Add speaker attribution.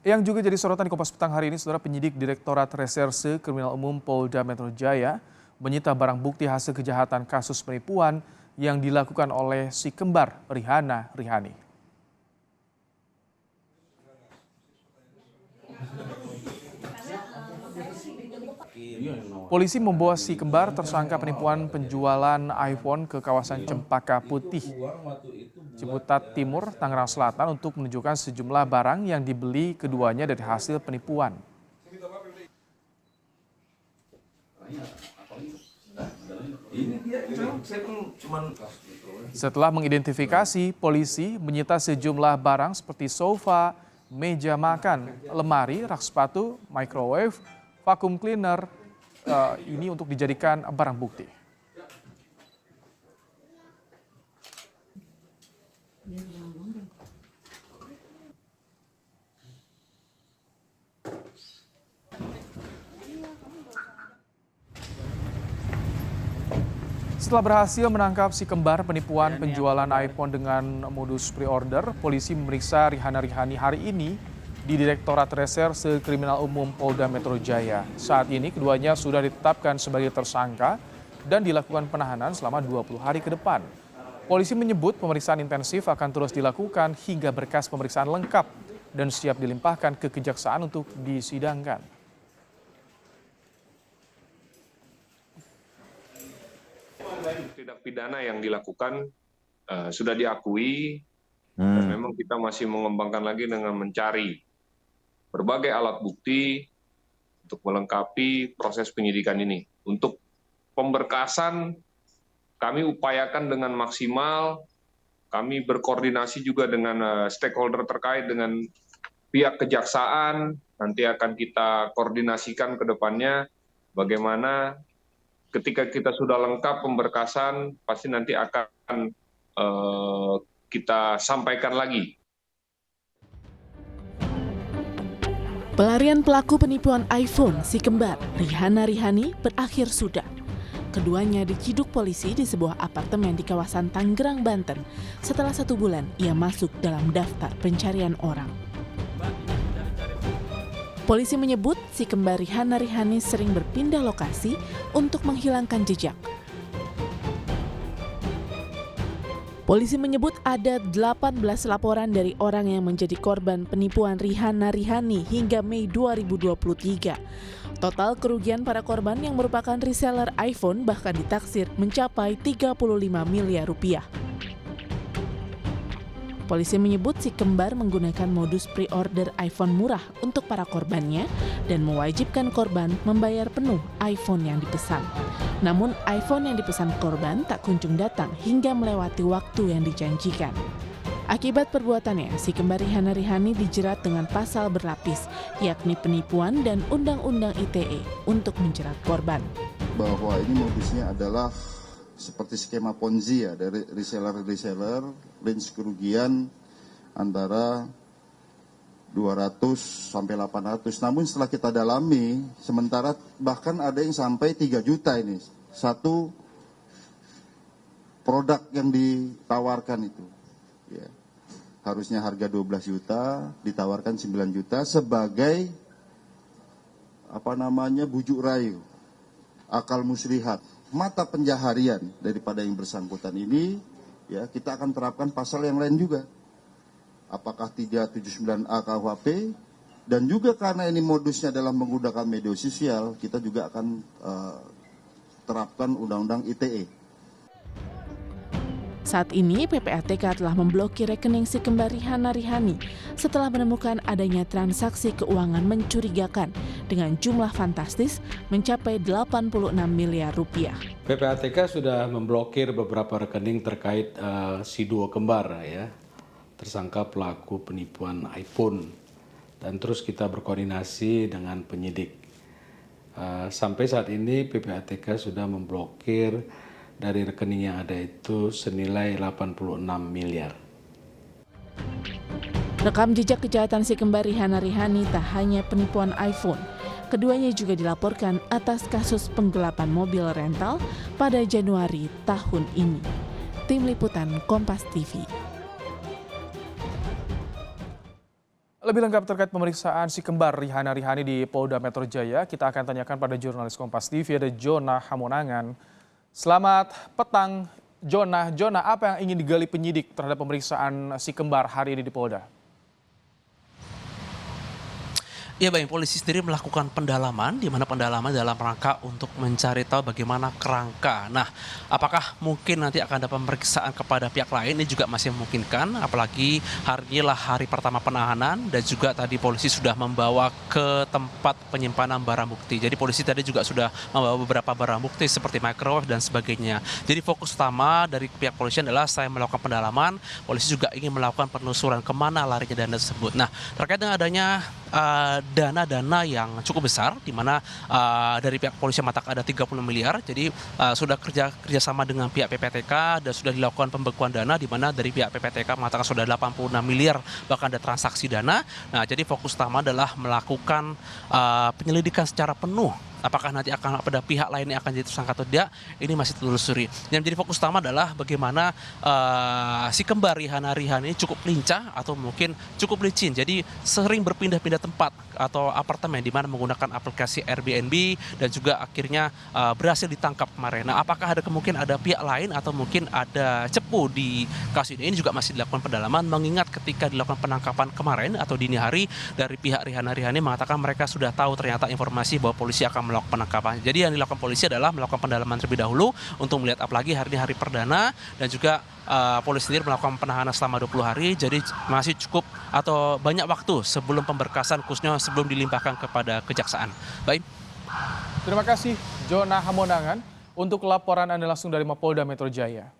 Speaker 1: Yang juga jadi sorotan di Kompas Petang hari ini, saudara, penyidik Direktorat Reserse Kriminal Umum Polda Metro Jaya menyita barang bukti hasil kejahatan kasus penipuan yang dilakukan oleh si kembar Rihana Rihani. Polisi membawa si kembar tersangka penipuan penjualan iPhone ke kawasan Cempaka Putih, Ciputat Timur, Tangerang Selatan untuk menunjukkan sejumlah barang yang dibeli keduanya dari hasil penipuan. Setelah mengidentifikasi, polisi menyita sejumlah barang seperti sofa, meja makan, lemari, rak sepatu, microwave, vacuum cleaner, ini untuk dijadikan barang bukti. Setelah berhasil menangkap si kembar penipuan penjualan iPhone dengan modus pre-order, polisi memeriksa Rihana Rihani hari ini di Direktorat Reserse Kriminal Umum Polda Metro Jaya. Saat ini keduanya sudah ditetapkan sebagai tersangka dan dilakukan penahanan selama 20 hari ke depan. Polisi menyebut pemeriksaan intensif akan terus dilakukan hingga berkas pemeriksaan lengkap dan siap dilimpahkan ke kejaksaan untuk disidangkan.
Speaker 2: Tindak pidana yang dilakukan sudah diakui dan memang kita masih mengembangkan lagi dengan mencari berbagai alat bukti untuk melengkapi proses penyidikan ini. Untuk pemberkasan kami upayakan dengan maksimal, kami berkoordinasi juga dengan stakeholder terkait dengan pihak kejaksaan, nanti akan kita koordinasikan ke depannya bagaimana ketika kita sudah lengkap pemberkasan, pasti nanti akan kita sampaikan lagi.
Speaker 3: Pelarian pelaku penipuan iPhone si kembar Rihana Rihani berakhir sudah. Keduanya diciduk polisi di sebuah apartemen di kawasan Tangerang, Banten. Setelah 1 bulan, ia masuk dalam daftar pencarian orang. Polisi menyebut si kembar Rihana Rihani sering berpindah lokasi untuk menghilangkan jejak. Polisi menyebut ada 18 laporan dari orang yang menjadi korban penipuan Rihana Rihani hingga Mei 2023. Total kerugian para korban yang merupakan reseller iPhone bahkan ditaksir mencapai 35 miliar rupiah. Polisi menyebut si kembar menggunakan modus pre-order iPhone murah untuk para korbannya dan mewajibkan korban membayar penuh iPhone yang dipesan. Namun iPhone yang dipesan korban tak kunjung datang hingga melewati waktu yang dijanjikan. Akibat perbuatannya, si kembar Rihana Rihani dijerat dengan pasal berlapis, yakni penipuan dan Undang-Undang ITE untuk menjerat korban.
Speaker 4: Bahwa ini modusnya adalah seperti skema Ponzi ya, dari reseller, range kerugian antara 200 sampai 800. Namun setelah kita dalami, sementara bahkan ada yang sampai 3 juta ini. Satu produk yang ditawarkan itu. Ya. Harusnya harga 12 juta, ditawarkan 9 juta sebagai bujuk rayu, akal muslihat. Mata pencaharian daripada yang bersangkutan ini, ya kita akan terapkan pasal yang lain juga. Apakah 379A KUHP, dan juga karena ini modusnya adalah menggunakan media sosial, kita juga akan terapkan Undang-Undang ITE.
Speaker 3: Saat ini PPATK telah memblokir rekening si kembar Rihana Rihani setelah menemukan adanya transaksi keuangan mencurigakan dengan jumlah fantastis mencapai 86 miliar rupiah.
Speaker 5: PPATK sudah memblokir beberapa rekening terkait si duo kembar ya, tersangka pelaku penipuan iPhone, dan terus kita berkoordinasi dengan penyidik. Sampai saat ini PPATK sudah memblokir dari rekening yang ada itu senilai 86 miliar.
Speaker 3: Rekam jejak kejahatan si kembar Rihana Rihani tak hanya penipuan iPhone. Keduanya juga dilaporkan atas kasus penggelapan mobil rental pada Januari tahun ini. Tim Liputan Kompas TV.
Speaker 1: Lebih lengkap terkait pemeriksaan si kembar Rihana Rihani di Polda Metro Jaya, kita akan tanyakan pada jurnalis Kompas TV ada Jona Hamonangan. Selamat petang, Jona. Jona, apa yang ingin digali penyidik terhadap pemeriksaan si kembar hari ini di Polda?
Speaker 6: Ya baik, polisi sendiri melakukan pendalaman, di mana pendalaman dalam rangka untuk mencari tahu bagaimana kerangka. Nah, apakah mungkin nanti akan ada pemeriksaan kepada pihak lain, ini juga masih memungkinkan, apalagi hari ini lah hari pertama penahanan, dan juga tadi polisi sudah membawa ke tempat penyimpanan barang bukti. Jadi polisi tadi juga sudah membawa beberapa barang bukti seperti microwave dan sebagainya. Jadi fokus utama dari pihak polisian adalah saya melakukan pendalaman, polisi juga ingin melakukan penelusuran kemana larinya dana tersebut. Nah, terkait dengan adanya dana-dana yang cukup besar, di mana dari pihak polisi mengatakan ada 30 miliar. Jadi sudah kerjasama dengan pihak PPTK dan sudah dilakukan pembekuan dana, di mana dari pihak PPTK mengatakan sudah 86 miliar bahkan ada transaksi dana. Nah, jadi fokus utama adalah melakukan penyelidikan secara penuh. Apakah nanti akan ada pihak lain yang akan jadi tersangka atau tidak, ini masih ditelusuri. Yang menjadi fokus utama adalah bagaimana si kembar Rihana Rihani ini cukup lincah atau mungkin cukup licin. Jadi sering berpindah-pindah tempat atau apartemen di mana menggunakan aplikasi Airbnb dan juga akhirnya berhasil ditangkap kemarin. Nah, apakah ada kemungkinan ada pihak lain atau mungkin ada cepu di kasus ini? Ini juga masih dilakukan pendalaman, mengingat ketika dilakukan penangkapan kemarin atau dini hari dari pihak Rihana Rihani mengatakan mereka sudah tahu ternyata informasi bahwa polisi akan melakukan penangkapan. Jadi yang dilakukan polisi adalah melakukan pendalaman terlebih dahulu untuk melihat apalagi hari ini hari perdana, dan juga polisi sendiri melakukan penahanan selama 20 hari. Jadi masih cukup atau banyak waktu sebelum pemberkasan, khususnya sebelum dilimpahkan kepada kejaksaan. Baik.
Speaker 1: Terima kasih Jona Hamonangan untuk laporan Anda langsung dari Mapolda Metro Jaya.